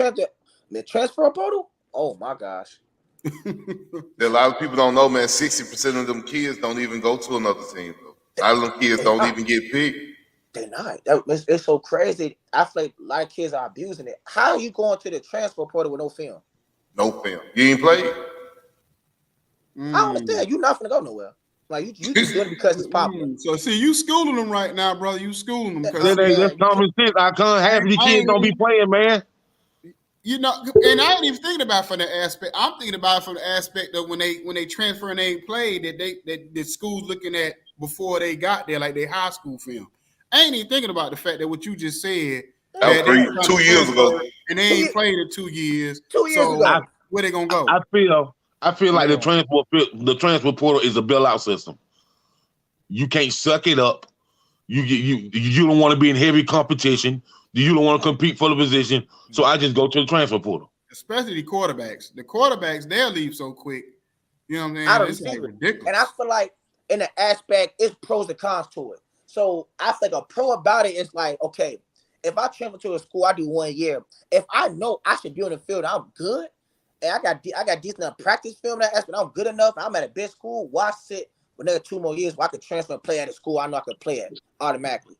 transfer portal? Oh my gosh. A lot of people don't know, man. 60% of them kids don't even go to another team. A lot of them kids don't even get picked. They're not. It's so crazy. I feel like a lot of kids are abusing it. How are you going to the transfer portal with no film? No film. You ain't played? I don't understand. You're not gonna go nowhere. Like you just doing it because it's popular. So see, you schooling them right now, brother. You schooling them because that's common sense. I can't have the kids don't be playing, man. You know, and I ain't even thinking about it from the aspect. I'm thinking about it from the aspect of when they transfer and they ain't played that the school's looking at before they got there, like their high school film. I ain't even thinking about the fact that what you just said. That was 2 years ago, and they ain't played in 2 years. 2 years ago. Where they gonna go? I feel like the transfer portal is a bailout system. You can't suck it up. You don't want to be in heavy competition. You don't want to compete for the position. So I just go to the transfer portal. Especially the quarterbacks. The quarterbacks, they'll leave so quick. You know what I'm saying? It's like ridiculous. And I feel like in the aspect, it's pros and cons to it. So I think a pro about it is like, okay, if I transfer to a school, I do 1 year. If I know I should be on the field, I'm good, and I got decent enough practice film that aspect, I'm good enough, I'm at a big school, why sit for another 2 more years where I could transfer and play at a school I know I could play at automatically?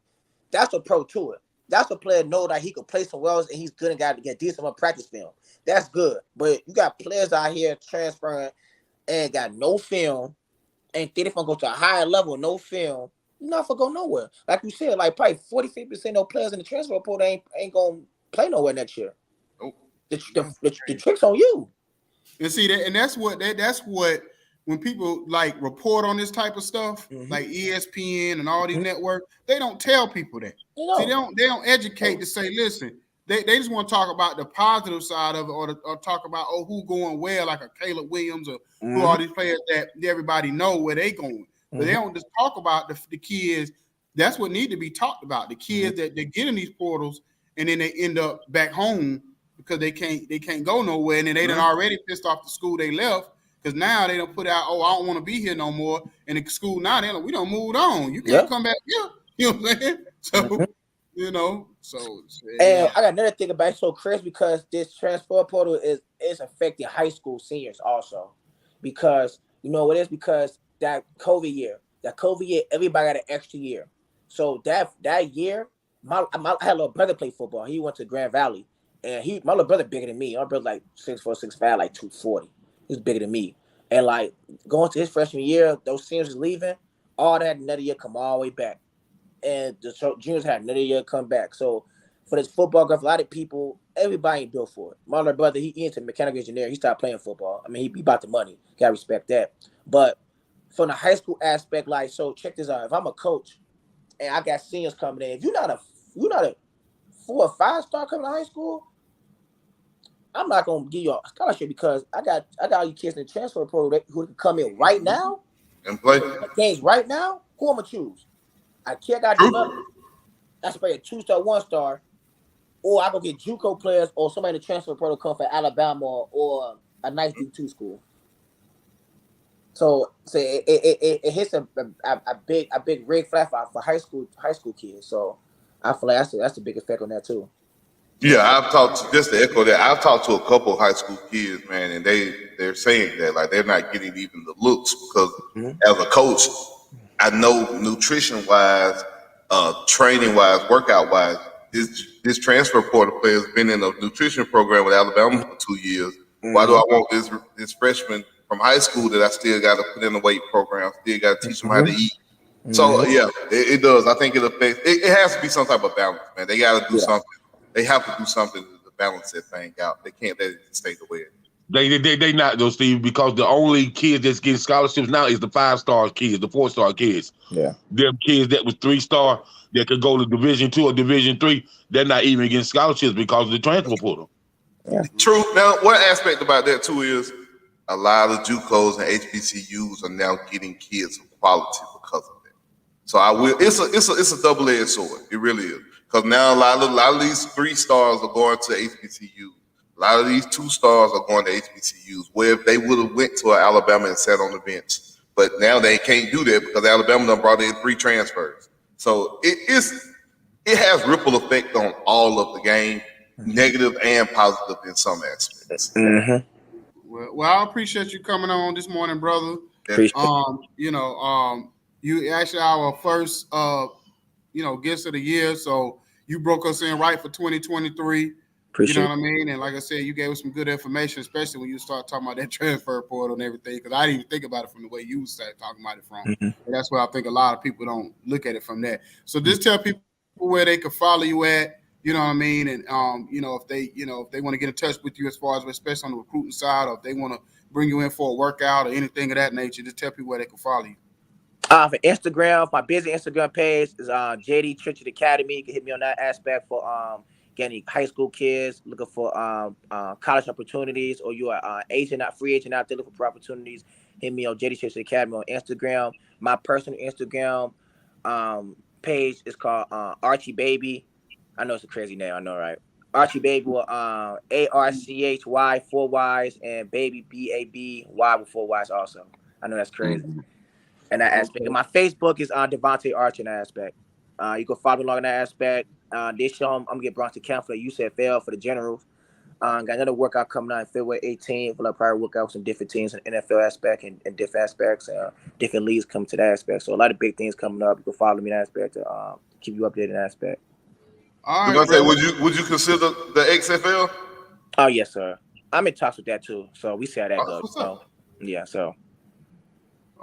That's a pro to it. That's a player know that he could play somewhere else and he's good and got to get decent on practice film. That's good. But you got players out here transferring and got no film and think if I'm going to a higher level, no film, you're not going to go nowhere. Like you said, like probably 40-50% of players in the transfer portal ain't going to play nowhere next year. Nope. The trick's on you. And see that, and that's what when people like report on this type of stuff, like ESPN and all these networks, they don't tell people that. See, they don't educate to say, listen, they just want to talk about the positive side of it, or talk about who going where, like a Caleb Williams or who are these players that everybody know where they going. But they don't just talk about the kids. That's what need to be talked about. The kids that they get in these portals and then they end up back home because they can't go nowhere, and then they done already pissed off the school they left. Because now they don't put out, I don't want to be here no more. And the school now, they're like, we don't move on. You can't come back here. You know what I'm saying? So, And I got another thing about it so Chris, because this transfer portal is affecting high school seniors also. Because, you know what it is? Because that COVID year, everybody got an extra year. So that year, I had a little brother play football. He went to Grand Valley. And my little brother bigger than me. My brother like 6'4", 6'5", like 240. He's bigger than me. And like going to his freshman year, those seniors was leaving, all that another year come all the way back. And the juniors had another year come back. So for this football graph, a lot of people, everybody ain't built for it. My little brother, he into mechanical engineer. He started playing football. I mean, he about the money. Gotta respect that. But from the high school aspect, like, so check this out. If I'm a coach and I got seniors coming in, if you're not a 4 or 5 star coming to high school, I'm not gonna give you a scholarship because I got all you kids in the transfer portal who can come in right now and play games right now. Who I'm gonna choose? I got developed. That's probably a 2-star, 1-star, or I go get JUCO players or somebody in the transfer portal come from Alabama or a nice D2 school. So it hits a big red flag for high school kids. So I feel like that's a big effect on that too. Yeah, I've talked just to echo that. I've talked to a couple of high school kids, man, and they're saying that like they're not getting even the looks because as a coach, I know nutrition wise, training wise, workout wise, this transfer portal player has been in a nutrition program with Alabama for 2 years. Why do I want this freshman from high school that I still got to put in the weight program, still got to teach them how to eat? So yeah, it does. I think it affects. It has to be some type of balance, man. They got to do something. They have to do something to balance that thing out. They can't let it stay the way it is. They not though, Steve, because the only kids that's getting scholarships now is the 5-star kids, the 4-star kids. Yeah. Them kids that was 3-star that could go to Division 2 or Division 3, they're not even getting scholarships because of the transfer portal. Yeah. True. Now, one aspect about that too is a lot of JUCOs and HBCUs are now getting kids of quality because of that. So it's a double-edged sword. It really is. Because now a lot of these 3-stars are going to HBCUs. A lot of these 2-stars are going to HBCUs, where if they would have went to Alabama and sat on the bench. But now they can't do that because Alabama done brought in 3 transfers. So it has ripple effect on all of the game, negative and positive in some aspects. Mm-hmm. Well, I appreciate you coming on this morning, brother. You actually our first guest of the year, so you broke us in right for 2023. You know what I mean? And like I said, you gave us some good information, especially when you start talking about that transfer portal and everything, because I didn't even think about it from the way you started talking about it from. Mm-hmm. And that's why I think a lot of people don't look at it from that. So just tell people where they can follow you at, you know what I mean? And, if they want to get in touch with you as far as, especially on the recruiting side, or if they want to bring you in for a workout or anything of that nature, just tell people where they can follow you. For Instagram, my business Instagram page is JD Church Academy. You can hit me on that aspect for getting high school kids looking for college opportunities, or you are free agent out there looking for opportunities. Hit me on JD Church Academy on Instagram. My personal Instagram page is called Archie Baby. I know it's a crazy name, I know, right? Archie Baby with ARCHY 4 Y's and Baby BABY with 4 Y's also. I know that's crazy. And that aspect. And my Facebook is Devanta Archer in that aspect. You can follow me along in that aspect. This show, I'm gonna get brought to camp for the UCFL for the Generals. Got another workout coming out in February 18th. We'll probably work out with some different teams in NFL aspect and different aspects. Different leagues come to that aspect. So a lot of big things coming up. You can follow me in that aspect to keep you updated in that aspect. All right, would you consider the XFL? Oh yes, sir. I'm in talks with that too. So we see how that goes. So yeah, so.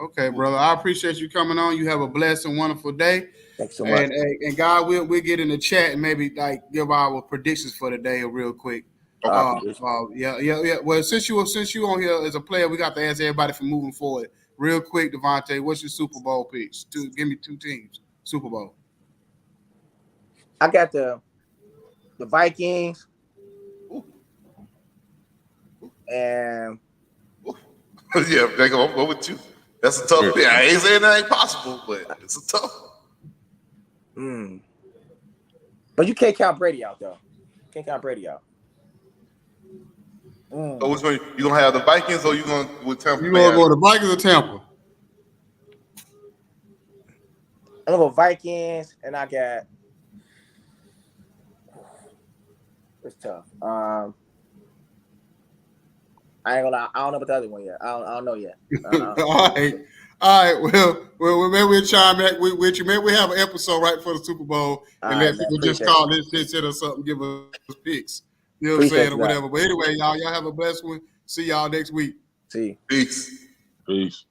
Okay, brother. I appreciate you coming on. You have a blessed and wonderful day. Thanks so much. And God, we'll get in the chat and maybe give our predictions for the day real quick. Yeah. Well, since you on here as a player, we got to ask everybody for moving forward. Real quick, Devontae, what's your Super Bowl picks? Give me 2 teams. Super Bowl. I got the Vikings and yeah, they go with you. That's a tough thing. I ain't saying that ain't possible, but it's a tough one. But you can't count Brady out, though. Can't count Brady out. So which one you gonna have, the Vikings or you gonna with Tampa? You gonna go to Vikings or Tampa? I'm gonna go Vikings, and I got. It's tough. I ain't gonna lie. I don't know about the other one yet. I don't know yet. All right. Well, maybe we'll chime back with you. Maybe we have an episode right for the Super Bowl and let people just call this shit or something, give us picks. You know what I'm saying, or whatever. But anyway, y'all have a blessed one. See y'all next week. See you. Peace.